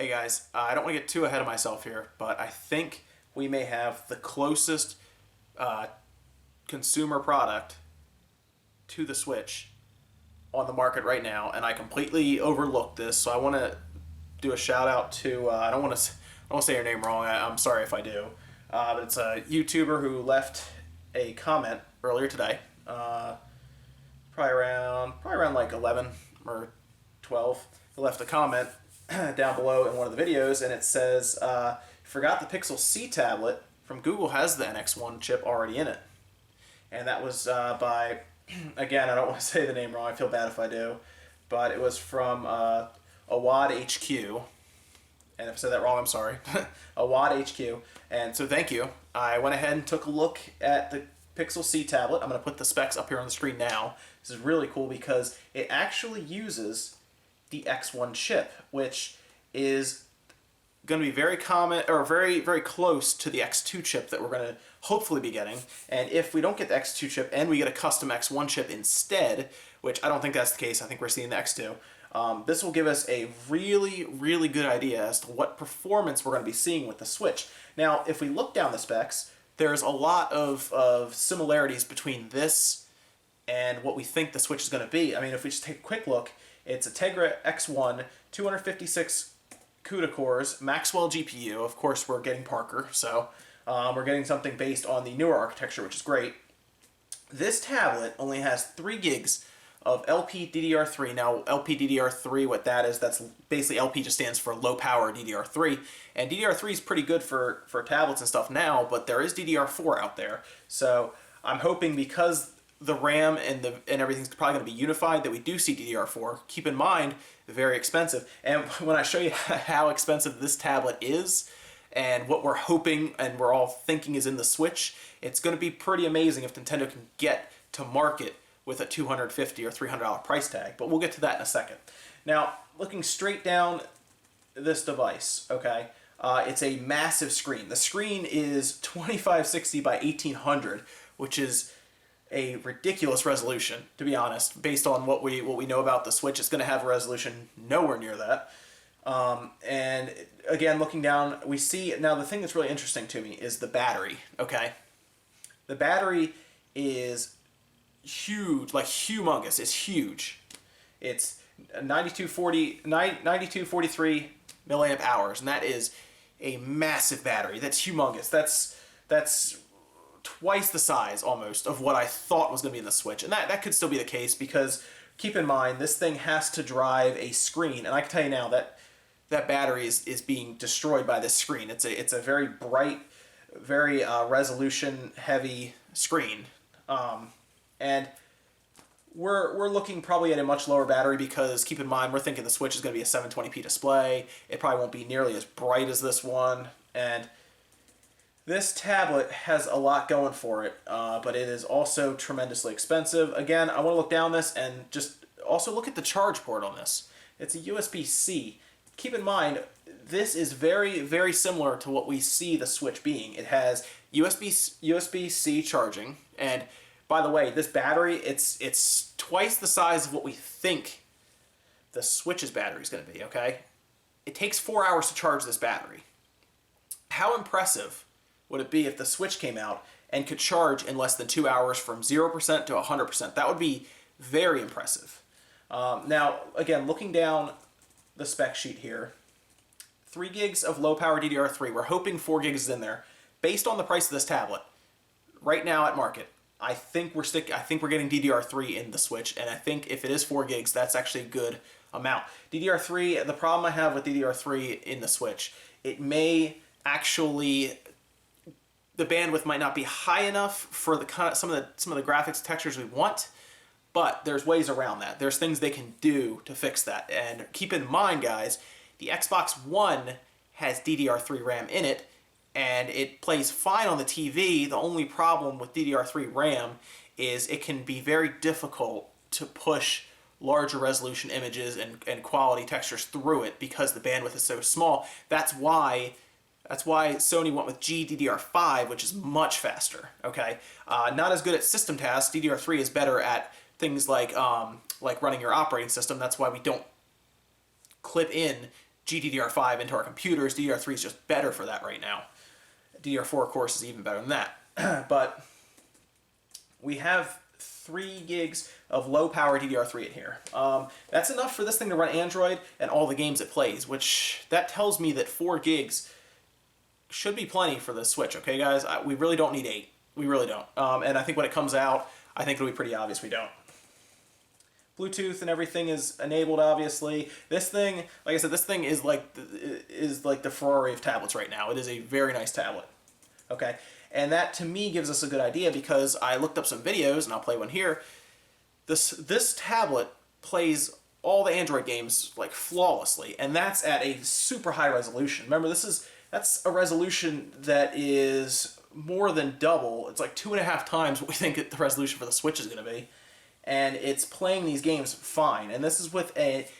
Hey guys, I don't want to get too ahead of myself here, but I think we may have the closest uh, consumer product to the Switch on the market right now, and I completely overlooked this. So I want to do a shout out to I don't want to say your name wrong. I'm sorry if I do, but it's a YouTuber who left a comment earlier today, probably around like 11 or 12. He left a comment down below in one of the videos, and it says, forgot the Pixel C tablet from Google has the NX1 chip already in it. And that was by, again, I don't want to say the name wrong, I feel bad if I do, but it was from Awad HQ. And if I said that wrong, I'm sorry. Awad HQ. And so thank you. I went ahead and took a look at the Pixel C tablet. I'm going to put the specs up here on the screen now. This is really cool because it actually uses the X1 chip, which is going to be very common, or very, very close to the X2 chip that we're going to hopefully be getting. And if we don't get the X2 chip and we get a custom X1 chip instead, which I don't think that's the case, I think we're seeing the X2, this will give us a really, really good idea as to what performance we're going to be seeing with the Switch. Now, if we look down the specs, there's a lot of similarities between this and what we think the Switch is going to be. I mean, if we just take a quick look, it's a Tegra X1, 256 CUDA cores, Maxwell GPU. Of course, we're getting Parker, so we're getting something based on the newer architecture, which is great. This tablet only has 3 gigs of LPDDR3. Now, LPDDR3, what that is, that's basically LP just stands for low power DDR3. And DDR3 is pretty good for tablets and stuff now, but there is DDR4 out there. So I'm hoping because the RAM and everything's probably going to be unified that we do see DDR4. Keep in mind, very expensive. And when I show you how expensive this tablet is and what we're hoping and we're all thinking is in the Switch, it's going to be pretty amazing if Nintendo can get to market with a $250 or $300 price tag. But we'll get to that in a second. Now, looking straight down this device, okay, it's a massive screen. The screen is 2560 by 1800, which is a ridiculous resolution, to be honest. Based on what we know about the Switch, it's going to have a resolution nowhere near that. And again, looking down, we see, now the thing that's really interesting to me is the battery, okay? The battery is huge, like humongous. It's huge. It's 9243 milliamp hours, and that is a massive battery. That's humongous. That's twice the size almost of what I thought was going to be in the Switch. And that could still be the case because keep in mind this thing has to drive a screen, and I can tell you now that that battery is being destroyed by this screen. It's a very bright, very resolution heavy screen. And we're looking probably at a much lower battery because keep in mind we're thinking the Switch is going to be a 720p display. It probably won't be nearly as bright as this one, and this tablet has a lot going for it, but it is also tremendously expensive. Again, I want to look down this and just also look at the charge port on this. It's a USB-C. Keep in mind, this is very, very similar to what we see the Switch being. It has USB-C charging, and by the way, this battery, it's twice the size of what we think the Switch's battery is going to be, okay? It takes 4 hours to charge this battery. How impressive would it be if the Switch came out and could charge in less than 2 hours from 0% to 100%? That would be very impressive. Now, again, looking down the spec sheet here, 3 gigs of low power DDR3. We're hoping 4 gigs is in there. Based on the price of this tablet, right now at market, I think we're getting DDR3 in the Switch, and I think if it is 4 gigs, that's actually a good amount. DDR3, the problem I have with DDR3 in the Switch, it may actually, the bandwidth might not be high enough for the kind of, some of the graphics textures we want, but there's ways around that. There's things they can do to fix that. And keep in mind, guys, the Xbox One has DDR3 RAM in it, and it plays fine on the TV. The only problem with DDR3 RAM is it can be very difficult to push larger resolution images and quality textures through it because the bandwidth is so small. That's why Sony went with GDDR5, which is much faster, okay? Not as good at system tasks. DDR3 is better at things like running your operating system. That's why we don't clip in GDDR5 into our computers. DDR3 is just better for that right now. DDR4, of course, is even better than that. But we have 3 gigs of low power DDR3 in here. That's enough for this thing to run Android and all the games it plays, which that tells me that 4 gigs should be plenty for the Switch, okay guys? We really don't need 8. We really don't. And I think when it comes out, I think it'll be pretty obvious we don't. Bluetooth and everything is enabled, obviously. This thing, like I said, this thing is like the Ferrari of tablets right now. It is a very nice tablet. Okay, and that to me gives us a good idea because I looked up some videos, and I'll play one here. This tablet plays all the Android games like flawlessly, and that's at a super high resolution. Remember, that's a resolution that is more than double. It's like 2.5 times what we think the resolution for the Switch is going to be. And it's playing these games fine. And this is with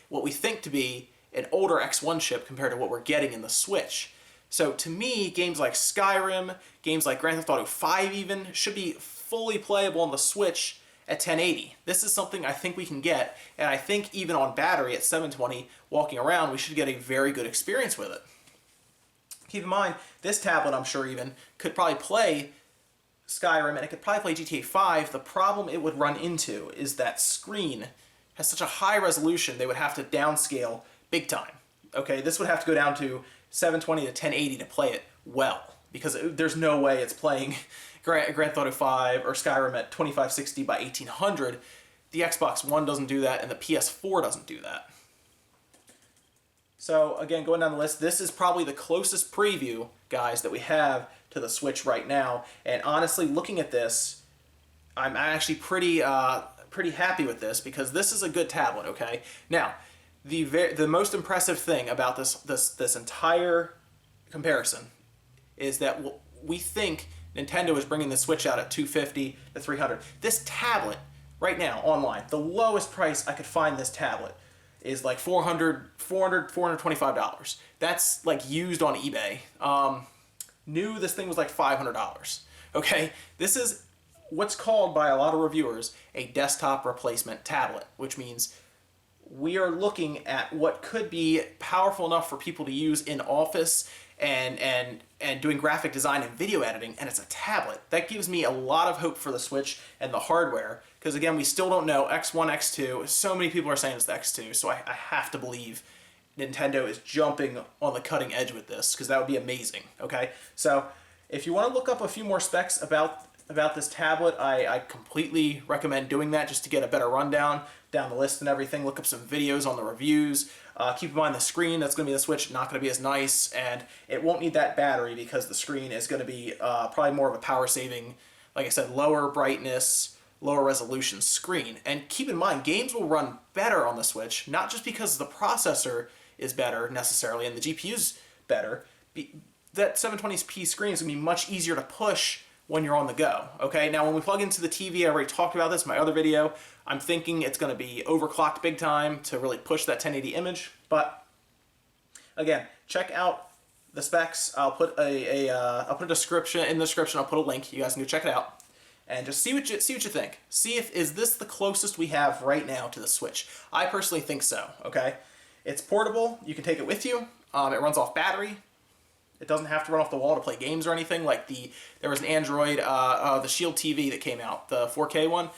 what we think to be an older X1 chip compared to what we're getting in the Switch. So to me, games like Skyrim, games like Grand Theft Auto 5 even, should be fully playable on the Switch at 1080. This is something I think we can get, and I think even on battery at 720, walking around, we should get a very good experience with it. Keep in mind, this tablet, I'm sure even, could probably play Skyrim, and it could probably play GTA 5. The problem it would run into is that screen has such a high resolution, they would have to downscale big time. Okay, this would have to go down to 720 to 1080 to play it well, because there's no way it's playing Grand Theft Auto 5 or Skyrim at 2560 by 1800. The Xbox One doesn't do that, and the PS4 doesn't do that. So again, going down the list, this is probably the closest preview, guys, that we have to the Switch right now. And honestly, looking at this, I'm actually pretty happy with this because this is a good tablet. Okay, now the most impressive thing about this entire comparison is that we think Nintendo is bringing the Switch out at $250 to $300. This tablet right now online, the lowest price I could find this tablet is like $425. That's like used on eBay. New, this thing was like $500. Okay, this is what's called by a lot of reviewers a desktop replacement tablet, which means we are looking at what could be powerful enough for people to use in office and doing graphic design and video editing, and it's a tablet. That gives me a lot of hope for the Switch and the hardware, because again, we still don't know X1, X2. So many people are saying it's the X2, so I have to believe Nintendo is jumping on the cutting edge with this, because that would be amazing, okay? So if you want to look up a few more specs about this tablet, I completely recommend doing that just to get a better rundown down the list and everything. Look up some videos on the reviews. Keep in mind the screen that's going to be the Switch not going to be as nice, and it won't need that battery because the screen is going to be probably more of a power saving, like I said, lower brightness, lower resolution screen. And keep in mind, games will run better on the Switch, not just because the processor is better necessarily and the GPU's better. That 720p screen is going to be much easier to push when you're on the go. Okay, now when we plug into the TV, I already talked about this in my other video, I'm thinking it's going to be overclocked big time to really push that 1080 image. But again, check out the specs. I'll put I'll put a description in the description. I'll put a link. You guys can go check it out and just see what you think. See if is this the closest we have right now to the Switch. I personally think so. Okay, it's portable. You can take it with you. It runs off battery. It doesn't have to run off the wall to play games or anything. Like there was an Android, the Shield TV that came out, the 4K one.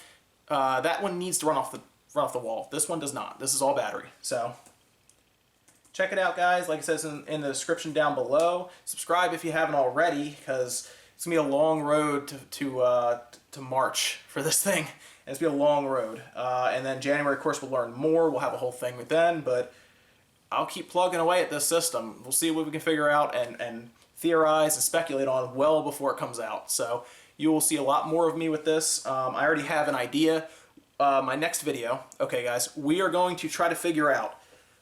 That one needs to run off the wall. This one does not. This is all battery. So check it out, guys. Like it says in the description down below. Subscribe if you haven't already, because it's gonna be a long road to March for this thing. And it's gonna be a long road. And then January, of course, we'll learn more. We'll have a whole thing with then, but I'll keep plugging away at this system. We'll see what we can figure out and theorize and speculate on well before it comes out. So you will see a lot more of me with this. I already have an idea. My next video, okay guys, we are going to try to figure out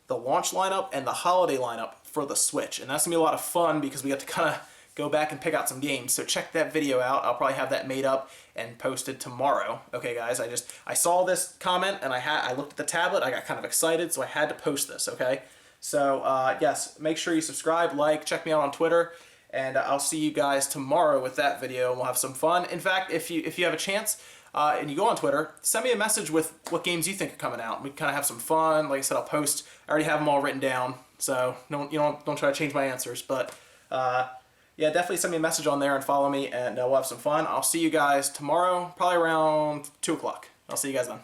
the launch lineup and the holiday lineup for the Switch. And that's going to be a lot of fun because we get to kind of go back and pick out some games. So check that video out. I'll probably have that made up and posted tomorrow. Okay guys, I saw this comment and I looked at the tablet, I got kind of excited, so I had to post this, okay? So yes, make sure you subscribe, like, check me out on Twitter, and I'll see you guys tomorrow with that video, and we'll have some fun. In fact, if you have a chance and you go on Twitter, send me a message with what games you think are coming out. We kind of have some fun. Like I said, I'll post I already have them all written down, so don't try to change my answers. But yeah, definitely send me a message on there and follow me, and we'll have some fun. I'll see you guys tomorrow, probably around 2 o'clock. I'll see you guys then.